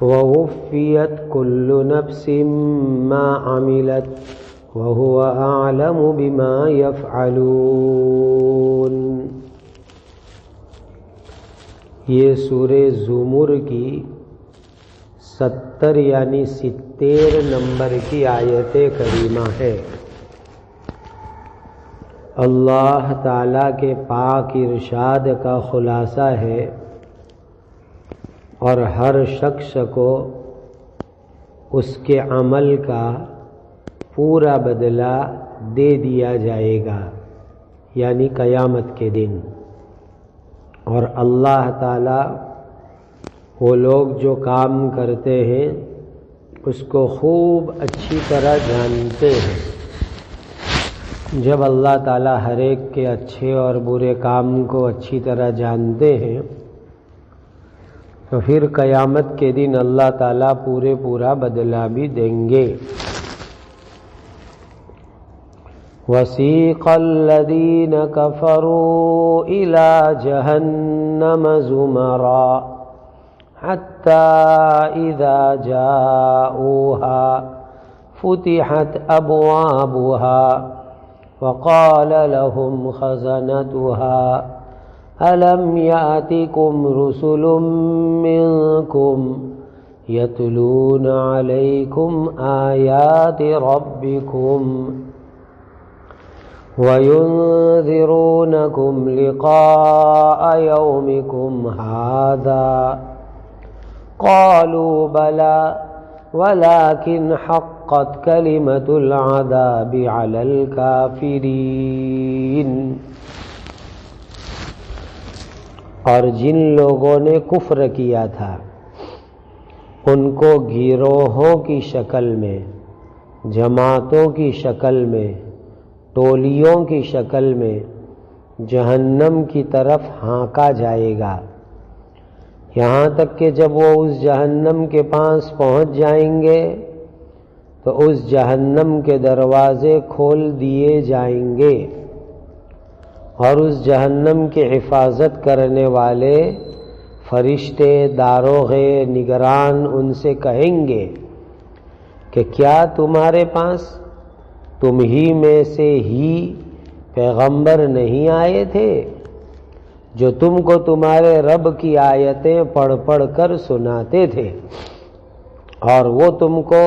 ووفیت کل نفس ما عملت وهو اعلم بما يفعلون۔ یہ سورہ زمر کی 70 یعنی 70 نمبر کی آیت کریمہ ہے۔ اللہ تعالیٰ کے پاک ارشاد کا خلاصہ ہے، اور ہر شخص کو اس کے عمل کا پورا بدلہ دے دیا جائے گا، یعنی قیامت کے دن۔ اور اللہ تعالیٰ وہ لوگ جو کام کرتے ہیں اس کو خوب اچھی طرح جانتے ہیں۔ جب اللہ تعالیٰ ہر ایک کے اچھے اور برے کام کو اچھی طرح جانتے ہیں تو پھر قیامت کے دن اللہ تعالیٰ پورا بدلہ بھی دیں گے۔ وَسِيقَ الَّذِينَ كَفَرُوا إِلَى جَهَنَّمَ زُمَرًا حَتَّى إِذَا جَاءُوهَا فُتِحَتْ أَبْوَابُهَا وَقَالَ لَهُمْ خَزَنَتُهَا أَلَمْ يَأْتِكُمْ رُسُلٌ مِّنكُمْ يَتْلُونَ عَلَيْكُمْ آيَاتِ رَبِّكُمْ وَيُنذِرُونَكُمْ لِقَاءَ يَوْمِكُمْ هَٰذَا قَالُوا بَلَىٰ وَلَٰكِنْ حَقَّتْ كَلِمَةُ الْعَذَابِ عَلَى الْكَافِرِينَ۔ اور جن لوگوں نے کفر کیا تھا ان کو گروہوں کی شکل میں، جماعتوں کی شکل میں، ٹولیوں کی شکل میں جہنم کی طرف ہانکا جائے گا، یہاں تک کہ جب وہ اس جہنم کے پاس پہنچ جائیں گے تو اس جہنم کے دروازے کھول دیے جائیں گے، اور اس جہنم کی حفاظت کرنے والے فرشتے، داروغے، نگران ان سے کہیں گے کہ کیا تمہارے پاس تم ہی میں سے ہی پیغمبر نہیں آئے تھے جو تم کو تمہارے رب کی آیتیں پڑھ پڑھ کر سناتے تھے، اور وہ تم کو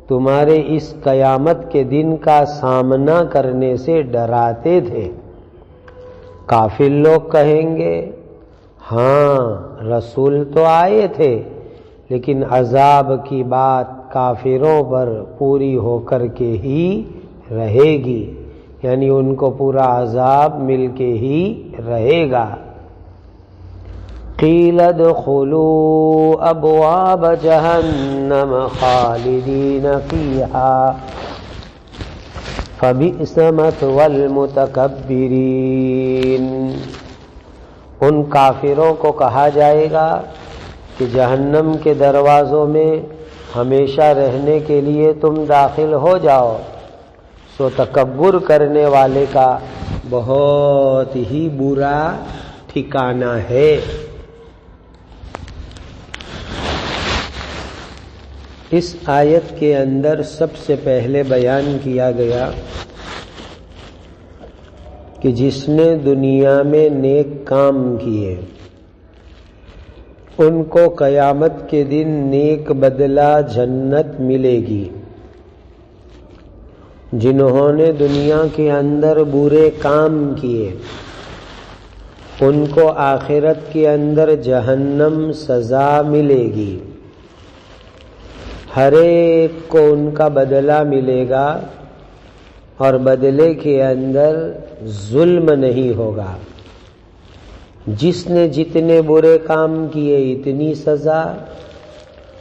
تمہارے اس قیامت کے دن کا سامنا کرنے سے ڈراتے تھے؟ کافر لوگ کہیں گے ہاں رسول تو آئے تھے، لیکن عذاب کی بات کافروں پر پوری ہو کر کے ہی رہے گی، یعنی ان کو پورا عذاب مل کے ہی رہے گا۔ قیل ادخلوا ابواب جہنم خالدین فیہا فبئس مثوی المتکبرین۔ ان کافروں کو کہا جائے گا کہ جہنم کے دروازوں میں ہمیشہ رہنے کے لیے تم داخل ہو جاؤ، سو تکبر کرنے والے کا بہت ہی برا ٹھکانہ ہے۔ اس آیت کے اندر سب سے پہلے بیان کیا گیا کہ جس نے دنیا میں نیک کام کیے ان کو قیامت کے دن نیک بدلہ جنت ملے گی، جنہوں نے دنیا کے اندر برے کام کیے ان کو آخرت کے اندر جہنم سزا ملے گی۔ ہر ایک کو ان کا بدلہ ملے گا، اور بدلے کے اندر ظلم نہیں ہوگا۔ جس نے جتنے برے کام کیے اتنی سزا،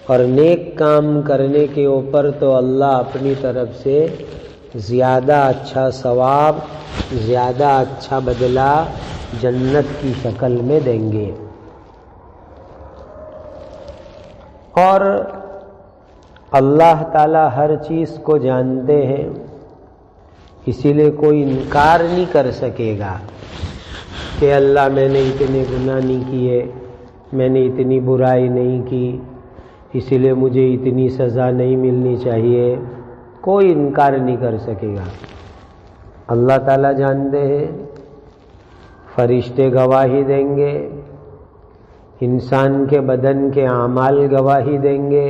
اور نیک کام کرنے کے اوپر تو اللہ اپنی طرف سے زیادہ اچھا ثواب، زیادہ اچھا بدلہ جنت کی شکل میں دیں گے۔ اور اللہ تعالی ہر چیز کو جانتے ہیں، اسی لیے کوئی انکار نہیں کر سکے گا کہ اللہ میں نے اتنے گناہ نہیں کیے، میں نے اتنی برائی نہیں کی، اسی لیے مجھے اتنی سزا نہیں ملنی چاہیے، کوئی انکار نہیں کر سکے گا۔ اللہ تعالیٰ جانتے ہیں، فرشتے گواہی دیں گے، انسان کے بدن کے اعمال گواہی دیں گے،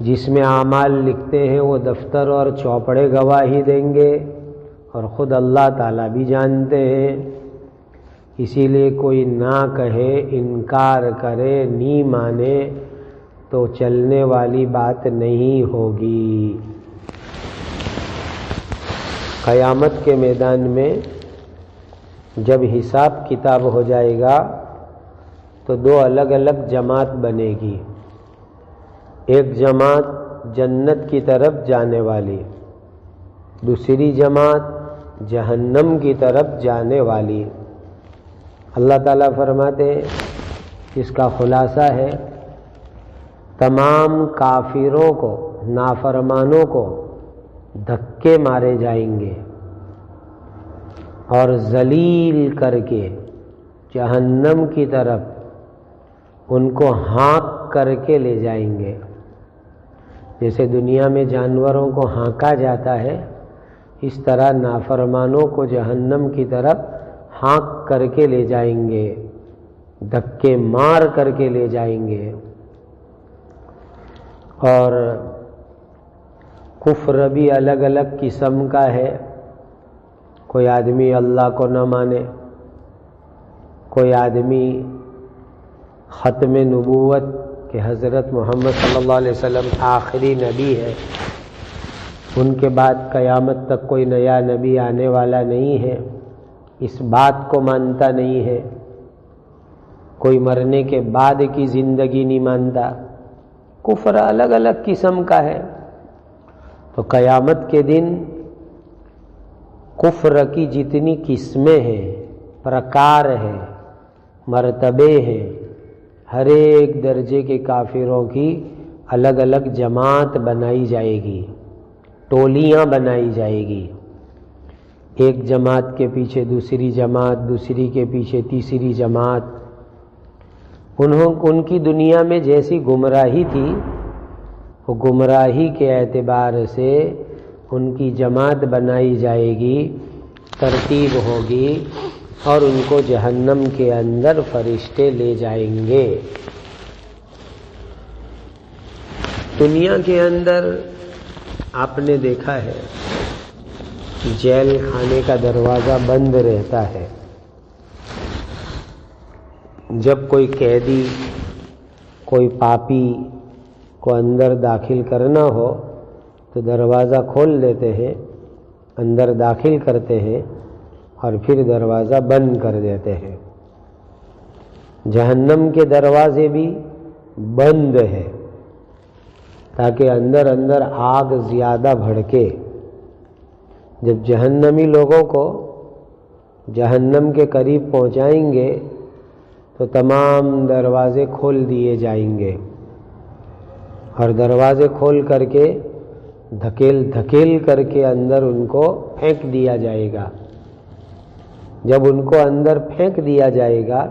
جس میں اعمال لکھتے ہیں وہ دفتر اور چوپڑے گواہی دیں گے، اور خود اللہ تعالیٰ بھی جانتے ہیں۔ اسی لیے کوئی نہ کہے، انکار کرے، نہیں مانے تو چلنے والی بات نہیں ہوگی۔ قیامت کے میدان میں جب حساب کتاب ہو جائے گا تو دو الگ الگ جماعت بنے گی، ایک جماعت جنت کی طرف جانے والی، دوسری جماعت جہنم کی طرف جانے والی۔ اللہ تعالیٰ فرماتے اس کا خلاصہ ہے، تمام کافروں کو، نافرمانوں کو دھکے مارے جائیں گے اور ذلیل کر کے جہنم کی طرف ان کو ہانک کر کے لے جائیں گے۔ جیسے دنیا میں جانوروں کو ہانکا جاتا ہے، اس طرح نافرمانوں کو جہنم کی طرف ہانک کر کے لے جائیں گے، دھکے مار کر کے لے جائیں گے۔ اور کفر بھی الگ الگ قسم کا ہے، کوئی آدمی اللہ کو نہ مانے، کوئی آدمی ختم نبوت کہ حضرت محمد صلی اللہ علیہ وسلم آخری نبی ہے، ان کے بعد قیامت تک کوئی نیا نبی آنے والا نہیں ہے، اس بات کو مانتا نہیں ہے۔ کوئی مرنے کے بعد کی زندگی نہیں مانتا۔ کفر الگ الگ قسم کا ہے۔ تو قیامت کے دن کفر کی جتنی قسمیں ہیں، پرکار ہیں، مرتبے ہیں، ہر ایک درجے کے کافروں کی الگ الگ جماعت بنائی جائے گی، ٹولیاں بنائی جائے گی، ایک جماعت کے پیچھے دوسری جماعت، دوسری کے پیچھے تیسری جماعت۔ ان کی دنیا میں جیسی گمراہی تھی، وہ گمراہی کے اعتبار سے ان کی جماعت بنائی جائے گی، ترتیب ہوگی، اور ان کو جہنم کے اندر فرشتے لے جائیں گے۔ دنیا کے اندر آپ نے دیکھا ہے جیل خانے کا دروازہ بند رہتا ہے۔ جب کوئی قیدی، کوئی پاپی کو اندر داخل کرنا ہو تو دروازہ کھول دیتے ہیں، اندر داخل کرتے ہیں اور پھر دروازہ بند کر دیتے ہیں۔ جہنم کے دروازے بھی بند ہے تاکہ اندر اندر آگ زیادہ بھڑکے۔ جب جہنمی لوگوں کو جہنم کے قریب پہنچائیں گے تو تمام دروازے کھول دیے جائیں گے، اور دروازے کھول کر کے دھکیل کر کے اندر ان کو پھینک دیا جائے گا۔ جب ان کو اندر پھینک دیا جائے گا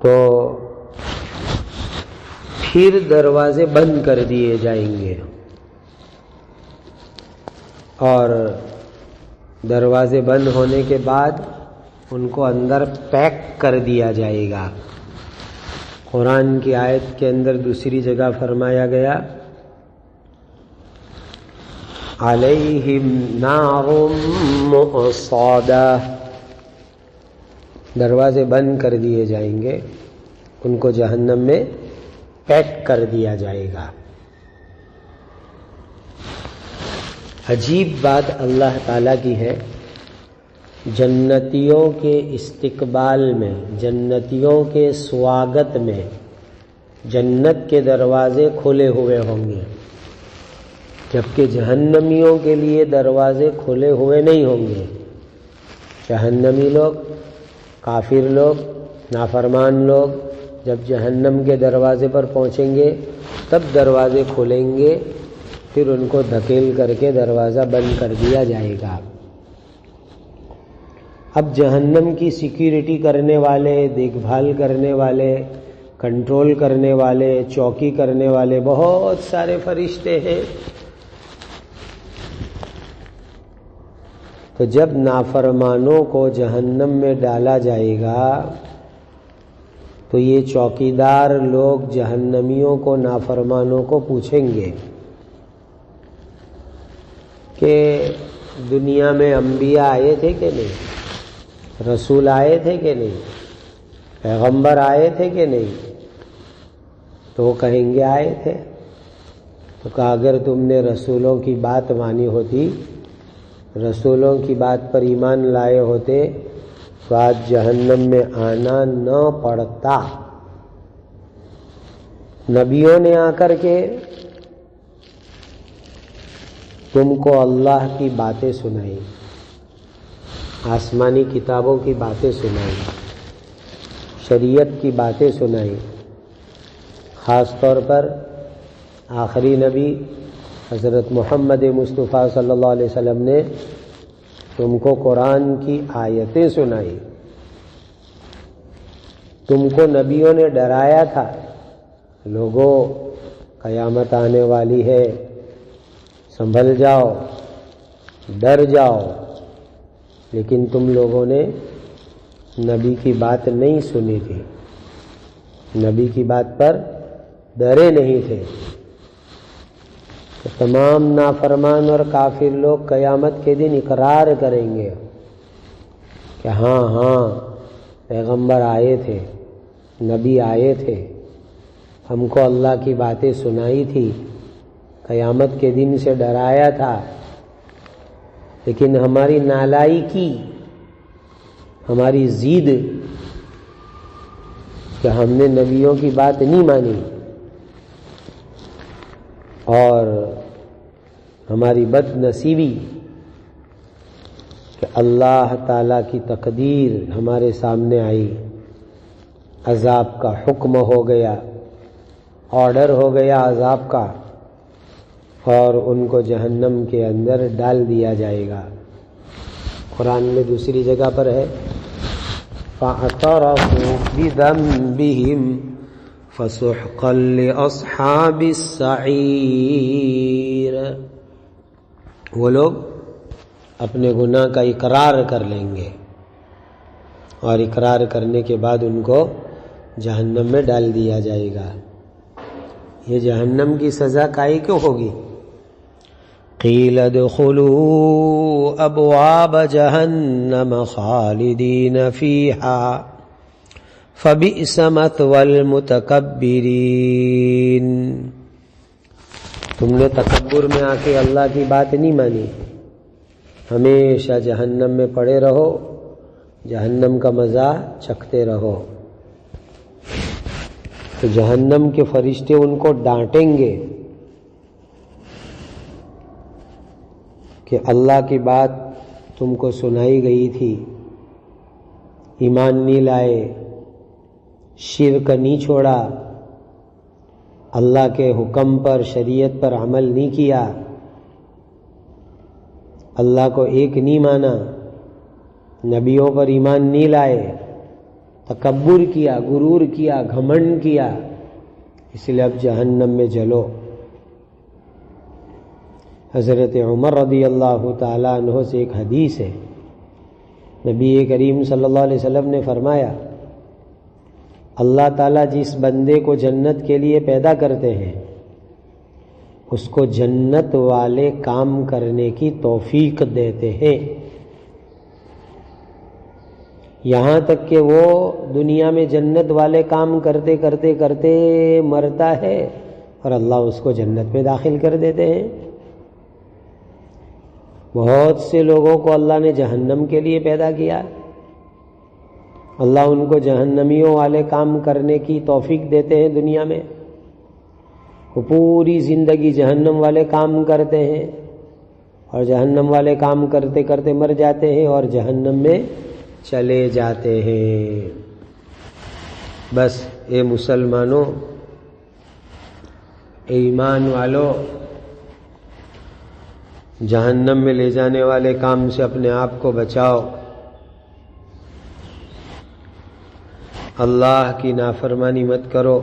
تو پھر دروازے بند کر دیے جائیں گے، اور دروازے بند ہونے کے بعد ان کو اندر پیک کر دیا جائے گا۔ قرآن کی آیت کے اندر دوسری جگہ فرمایا گیا، علیہم نار مؤصدہ، دروازے بند کر دیے جائیں گے، ان کو جہنم میں پیک کر دیا جائے گا۔ عجیب بات اللہ تعالیٰ کی ہے، جنتیوں کے استقبال میں، جنتیوں کے سواگت میں جنت کے دروازے کھلے ہوئے ہوں گے، جبکہ جہنمیوں کے لیے دروازے کھلے ہوئے نہیں ہوں گے۔ جہنمی لوگ، کافر لوگ، نافرمان لوگ جب جہنم کے دروازے پر پہنچیں گے تب دروازے کھولیں گے، پھر ان کو دھکیل کر کے دروازہ بند کر دیا جائے گا۔ اب جہنم کی سیکیورٹی کرنے والے، دیکھ بھال کرنے والے کنٹرول کرنے والے، چوکی کرنے والے بہت سارے فرشتے ہیں. تو جب نافرمانوں کو جہنم میں ڈالا جائے گا تو یہ چوکیدار لوگ جہنمیوں کو، نافرمانوں کو پوچھیں گے کہ دنیا میں انبیاء آئے تھے کہ نہیں، رسول آئے تھے کہ نہیں، پیغمبر آئے تھے کہ نہیں؟ تو وہ کہیں گے آئے تھے. تو کہا اگر تم نے رسولوں کی بات مانی ہوتی، رسولوں کی بات پر ایمان لائے ہوتے تو آج جہنم میں آنا نہ پڑتا. نبیوں نے آ کر کے تم کو اللہ کی باتیں سنائی، آسمانی کتابوں کی باتیں سنائی، شریعت کی باتیں سنائی. خاص طور پر آخری نبی حضرت محمد مصطفیٰ صلی اللہ علیہ وسلم نے تم کو قرآن کی آیتیں سنائی. تم کو نبیوں نے ڈرایا تھا، لوگوں قیامت آنے والی ہے، سنبھل جاؤ، ڈر جاؤ. لیکن تم لوگوں نے نبی کی بات نہیں سنی تھی، نبی کی بات پر ڈرے نہیں تھے. تو تمام نافرمان اور کافر لوگ قیامت کے دن اقرار کریں گے کہ ہاں ہاں پیغمبر آئے تھے، نبی آئے تھے، ہم کو اللہ کی باتیں سنائی تھی، قیامت کے دن سے ڈرایا تھا، لیکن ہماری نالائکی، ہماری ضد کہ ہم نے نبیوں کی بات نہیں مانی، اور ہماری بد نصیبی کہ اللہ تعالیٰ کی تقدیر ہمارے سامنے آئی، عذاب کا حکم ہو گیا، آرڈر ہو گیا عذاب کا، اور ان کو جہنم کے اندر ڈال دیا جائے گا. قرآن میں دوسری جگہ پر ہے فَاعْتَرَفُوا بِذَنبِهِمْ فَسُحْقًا لِأَصْحَابِ السَّعِيرِ. وہ لوگ اپنے گناہ کا اقرار کر لیں گے، اور اقرار کرنے کے بعد ان کو جہنم میں ڈال دیا جائے گا. یہ جہنم کی سزا کائی کیوں ہوگی؟ قیل ادخلوا ابواب جہنم خالدین فیہا فبئس مثوی المتکبرین. تم نے تکبر میں آ کے اللہ کی بات نہیں مانی، ہمیشہ جہنم میں پڑے رہو، جہنم کا مزہ چکھتے رہو. تو جہنم کے فرشتے ان کو ڈانٹیں گے کہ اللہ کی بات تم کو سنائی گئی تھی، ایمان نہیں لائے، شرک نہیں چھوڑا، اللہ کے حکم پر، شریعت پر عمل نہیں کیا، اللہ کو ایک نہیں مانا، نبیوں پر ایمان نہیں لائے، تکبر کیا، غرور کیا، گھمنڈ کیا، اس لیے اب جہنم میں جلو. حضرت عمر رضی اللہ تعالیٰ عنہ سے ایک حدیث ہے، نبی کریم صلی اللہ علیہ وسلم نے فرمایا اللہ تعالیٰ جس بندے کو جنت کے لیے پیدا کرتے ہیں اس کو جنت والے کام کرنے کی توفیق دیتے ہیں، یہاں تک کہ وہ دنیا میں جنت والے کام کرتے کرتے کرتے مرتا ہے اور اللہ اس کو جنت میں داخل کر دیتے ہیں. بہت سے لوگوں کو اللہ نے جہنم کے لیے پیدا کیا، اللہ ان کو جہنمیوں والے کام کرنے کی توفیق دیتے ہیں دنیا میں، وہ پوری زندگی جہنم والے کام کرتے ہیں اور جہنم والے کام کرتے کرتے مر جاتے ہیں اور جہنم میں چلے جاتے ہیں. بس اے مسلمانوں، اے ایمان والوں، جہنم میں لے جانے والے کام سے اپنے آپ کو بچاؤ. اللہ کی نافرمانی مت کرو،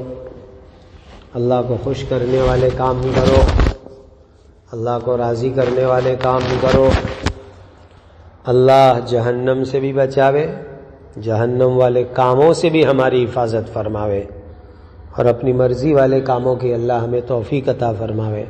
اللہ کو خوش کرنے والے کام کرو، اللہ کو راضی کرنے والے کام کرو۔ اللہ جہنم سے بھی بچاوے، جہنم والے کاموں سے بھی ہماری حفاظت فرماوے، اور اپنی مرضی والے کاموں کی اللہ ہمیں توفیق عطا فرماوے۔